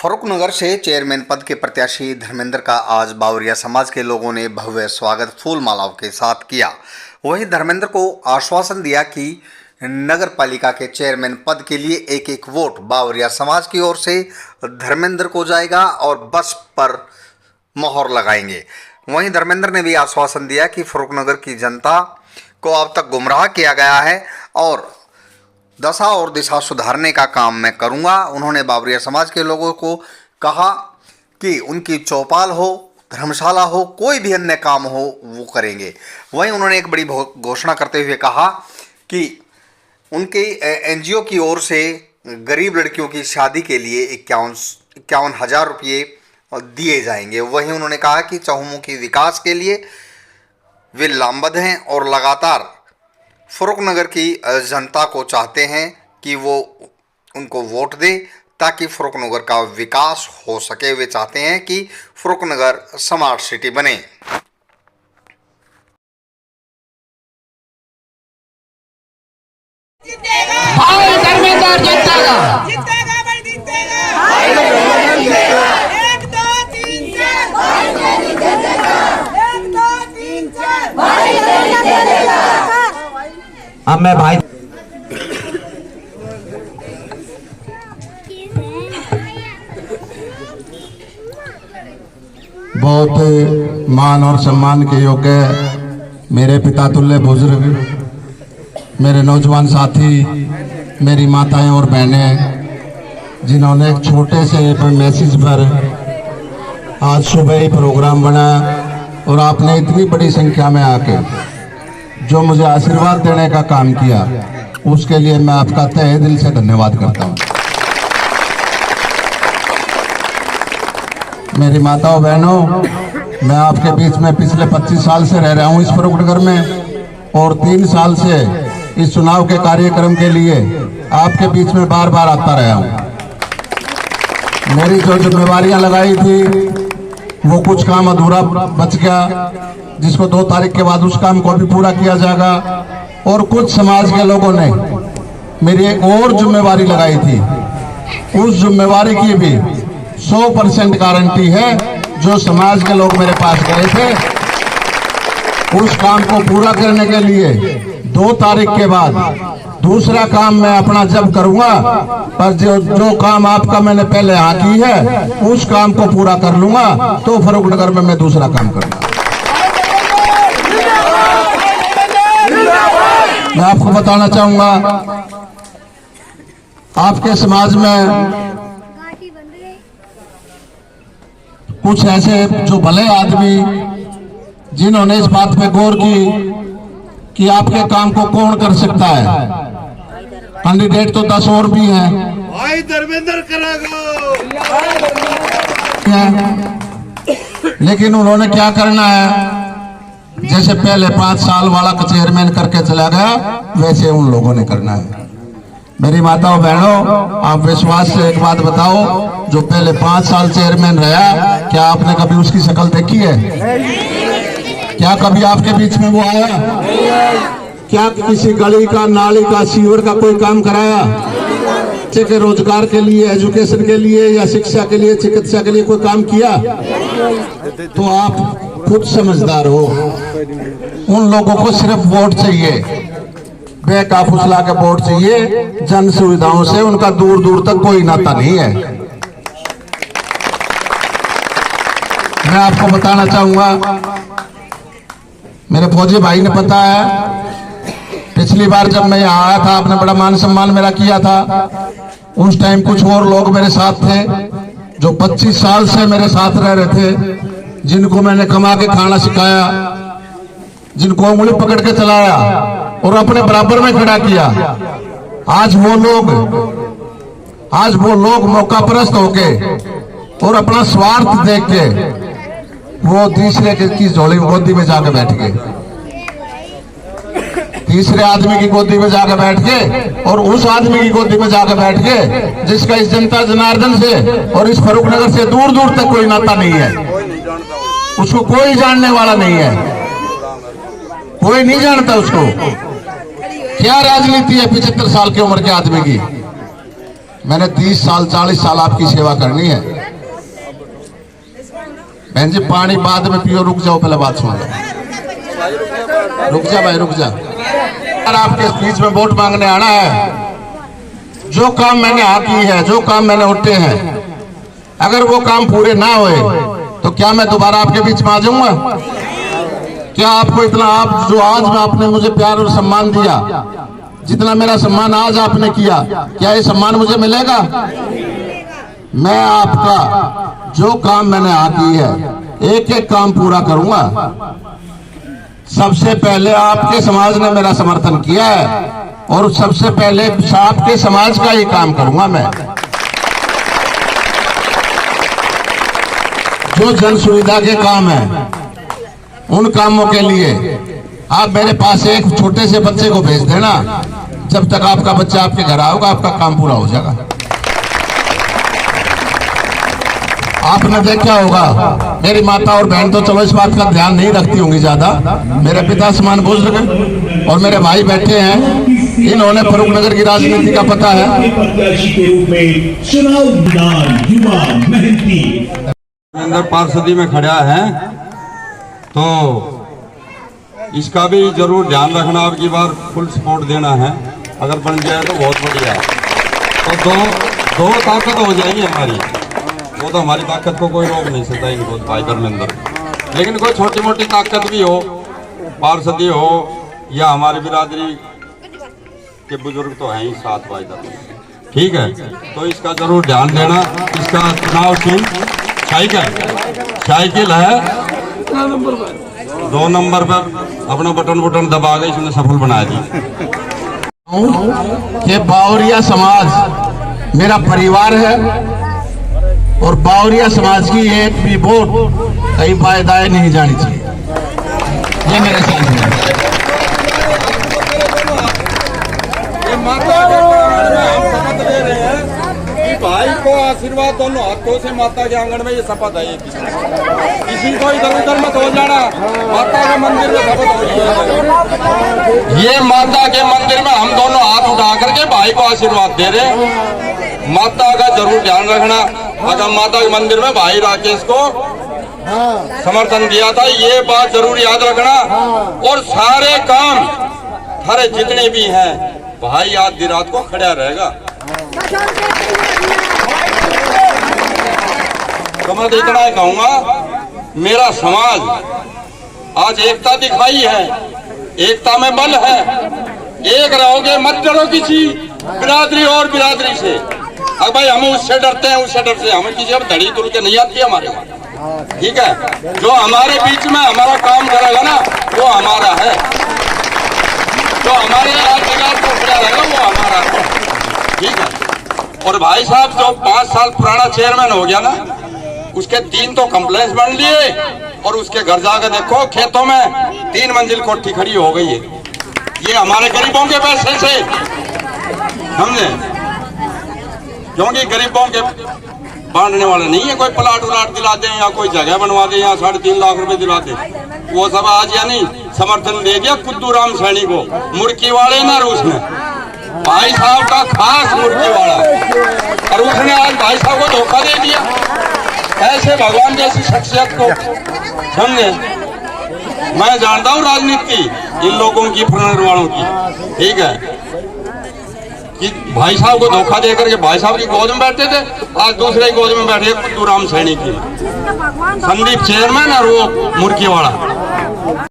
फर्रुखनगर से चेयरमैन पद के प्रत्याशी धर्मेंद्र का आज बावरिया समाज के लोगों ने भव्य स्वागत फूल मालाओं के साथ किया। वहीं धर्मेंद्र को आश्वासन दिया कि नगर पालिका के चेयरमैन पद के लिए एक एक वोट बावरिया समाज की ओर से धर्मेंद्र को जाएगा और बस पर मोहर लगाएंगे। वहीं धर्मेंद्र ने भी आश्वासन दिया कि फर्रुखनगर की जनता को अब तक गुमराह किया गया है और दशा और दिशा सुधारने का काम मैं करूंगा। उन्होंने बावरिया समाज के लोगों को कहा कि उनकी चौपाल हो, धर्मशाला हो, कोई भी अन्य काम हो वो करेंगे। वहीं उन्होंने एक बड़ी घोषणा करते हुए कहा कि उनके एनजीओ की ओर से गरीब लड़कियों की शादी के लिए 51,000 रुपये दिए जाएंगे। वहीं उन्होंने कहा कि चहुमुखी विकास के लिए वे लामबद्ध हैं और लगातार फर्रुखनगर की जनता को चाहते हैं कि वो उनको वोट दे ताकि फर्रुखनगर का विकास हो सके। वे चाहते हैं कि फर्रुखनगर स्मार्ट सिटी बने। भाई धर्मेंद्र जीतेगा, जीतेगा भाई जीतेगा। 1 2 3 4 भाई जीतेगा। 1 2 3 4 भाई जीतेगा। अब मैं भाई बहुत मान और सम्मान के योग्य मेरे पिता तुल्य बुजुर्ग, मेरे नौजवान साथी, मेरी माताएं और बहनें, जिन्होंने एक छोटे से मैसेज पर आज सुबह ही प्रोग्राम बना और आपने इतनी बड़ी संख्या में आके जो मुझे आशीर्वाद देने का काम किया, उसके लिए मैं आपका तहे दिल से धन्यवाद करता हूं। मेरी माताओं बहनों, मैं आपके बीच में पिछले 25 साल से रह रहा हूं इस फर्रुखनगर में और 3 साल से इस चुनाव के कार्यक्रम के लिए आपके बीच में बार बार आता रहा हूं। मेरी जो जिम्मेवारियां लगाई थी वो कुछ काम अधूरा बच गया, जिसको 2 तारीख के बाद उस काम को भी पूरा किया जाएगा। और कुछ समाज के लोगों ने मेरी एक और जिम्मेवारी लगाई थी, उस जिम्मेवारी की भी 100% गारंटी है। जो समाज के लोग मेरे पास गए थे, उस काम को पूरा करने के लिए 2 तारीख के बाद दूसरा काम मैं अपना जब करूंगा, पर जो काम आपका मैंने पहले यहाँ की है उस काम को पूरा कर लूंगा, तो फर्रुखनगर में मैं दूसरा काम करूंगा। मैं आपको बताना चाहूंगा, आपके समाज में कुछ ऐसे जो भले आदमी जिन्होंने इस बात पे गौर की कि आपके काम को कौन कर सकता है। कैंडिडेट तो 10 और भी हैं, भाई धर्मेंद्र करेगा, लेकिन उन्होंने क्या करना है, जैसे पहले 5 साल वाला चेयरमैन करके चला गया, वैसे उन लोगों ने करना है। मेरी माताओं बहनों, आप विश्वास से एक बात बताओ, जो पहले 5 साल चेयरमैन रहा, क्या आपने कभी उसकी शक्ल देखी है? क्या कभी आपके बीच में वो आया? क्या किसी गली का, नाली का, सीवर का कोई काम कराया? बच्चे के रोजगार के लिए, एजुकेशन के लिए या शिक्षा के लिए, चिकित्सा के लिए कोई काम किया? तो आप खुद समझदार हो। उन लोगों को सिर्फ वोट चाहिए, बेकाफुसला के वोट चाहिए। जन सुविधाओं से उनका दूर दूर तक कोई नाता नहीं है। मैं आपको बताना चाहूंगा, मेरे फौजी भाई ने पता है, पिछली बार जब मैं यहाँ आया था, आपने बड़ा मान सम्मान मेरा किया था। उस टाइम कुछ और लोग मेरे साथ थे जो 25 साल से मेरे साथ रह रहे थे, जिनको मैंने कमा के खाना सिखाया, जिनको उंगली पकड़ के चलाया और अपने बराबर में खड़ा किया। आज वो लोग मौका परस्त होके और अपना स्वार्थ देख के वो तीसरे की झोली गोदी में जाके बैठ गए, तीसरे आदमी की गोदी में जाकर बैठ के, और उस आदमी की गोदी में जाकर बैठ के जिसका इस जनता जनार्दन से और इस फर्रुखनगर से दूर दूर तक कोई नाता नहीं है, उसको कोई जानने वाला नहीं है, कोई नहीं जानता उसको। क्या राजनीति है 75 साल की उम्र के आदमी की? मैंने 30 साल 40 साल आपकी सेवा करनी है। बहन जी पानी बाद में पियो, रुक जाओ, पहले बात सुन लो। रुक जा भाई, रुक जा। अगर आपके बीच में वोट मांगने आना है, जो काम मैंने यहाँ की है, जो काम मैंने उठे हैं, अगर वो काम पूरे ना हुए तो क्या मैं दोबारा आपके बीच में आ जाऊंगा? क्या आपको इतना, आप जो आज में आपने मुझे प्यार और सम्मान दिया, जितना मेरा सम्मान आज आपने किया, क्या ये सम्मान मुझे मिलेगा? मैं आपका जो काम मैंने यहाँ की है, एक एक काम पूरा करूंगा। सबसे पहले आपके समाज ने मेरा समर्थन किया है और सबसे पहले आपके समाज का ही काम करूंगा मैं। जो जन सुविधा के काम है, उन कामों के लिए आप मेरे पास एक छोटे से बच्चे को भेज देना, जब तक आपका बच्चा आपके घर आओगा आपका काम पूरा हो जाएगा। आपने देखा होगा, मेरी माता और बहन तो चलो इस बात का ध्यान नहीं रखती होंगी ज्यादा, मेरे पिता समान बुजुर्ग और मेरे भाई बैठे हैं, इन्होंने फरूखनगर की राजनीति का पता है। प्रत्याशी के रूप में चुनाव मैदान युवा मेहनती अंदर पार्षदी में खड़ा है, तो इसका भी जरूर ध्यान रखना, अब की बार फुल सपोर्ट देना है। अगर बन जाए तो बहुत बढ़िया, तो दो ताकत हो जाएगी हमारी। वो तो हमारी ताकत को कोई रोक नहीं सकता इनको भाई धर्मेंद्र, लेकिन कोई छोटी मोटी ताकत भी हो, पार्षदी हो या हमारी बिरादरी के बुजुर्ग तो हैं ही साथ भाई धर्मेंद्र, ठीक है। तो इसका जरूर ध्यान देना। इसका चुनाव चिन्ह साइकिल है, 2 नंबर पर अपना बटन दबा के इसने सफल बना दी। कि बावरिया समाज मेरा परिवार है और बावरिया समाज की एक भी वोट कहीं बाएं दाएं नहीं जानी चाहिए, ये मेरे साथ है। भाई को आशीर्वाद दोनों हाथों से माता के आंगन में ये शपथ है, किसी को इधर उधर मत हो जाना, माता के मंदिर में शपथ हो जाए। ये माता के मंदिर में हम दोनों हाथ उठा करके भाई को आशीर्वाद दे रहे। माता का जरूर ध्यान रखना। अगर माता के मंदिर में भाई राकेश को समर्थन दिया था, ये बात जरूर याद रखना। और सारे काम सारे जितने भी हैं, भाई आधी रात को खड़ा रहेगा। तो मैं इतना ही कहूंगा, मेरा समाज आज एकता दिखाई है, एकता में बल है। एक रहोगे, मत डरो किसी बिरादरी और बिरादरी से। अब भाई हम उससे डरते हैं, उससे डरते हैं, हमें किसी अब धड़ी तुल के नहीं आती हमारे, ठीक है। जो हमारे बीच में हमारा काम करेगा ना, वो हमारा है। जो हमारे राजनीतिक को खड़ा रहेगा वो हमारा है, ठीक है। और भाई साहब जो 5 साल पुराना चेयरमैन हो गया ना, उसके 3 तो कंप्लेंट्स बन लिए और उसके घर जाकर देखो खेतों में 3 मंजिल कोठी खड़ी हो गई है। ये हमारे गरीबों के पैसे से, समझे, क्योंकि गरीबों के बांटने वाले नहीं है। कोई प्लाट उलाट दिला दे या कोई जगह बनवा दे या 3.5 लाख रुपए दिला दे, वो सब आज यानी समर्थन दे दिया कुद्दू राम सैनी को, मुर्की वाले ना रूस ने, भाई साहब का खास मुर्गी वाला, और उसने आज भाई साहब को धोखा दे दिया। ऐसे भगवान जैसी शख्सियत को, समझे, मैं जानता हूँ राजनीति इन लोगों की, फरनर वालों की, ठीक है, कि भाई साहब को धोखा देकर के भाई साहब की गोद में बैठे थे, आज दूसरे की गोद में बैठे कुद्दू राम सैनी की, संदीप चेयरमैन और वो मुर्गी वाला।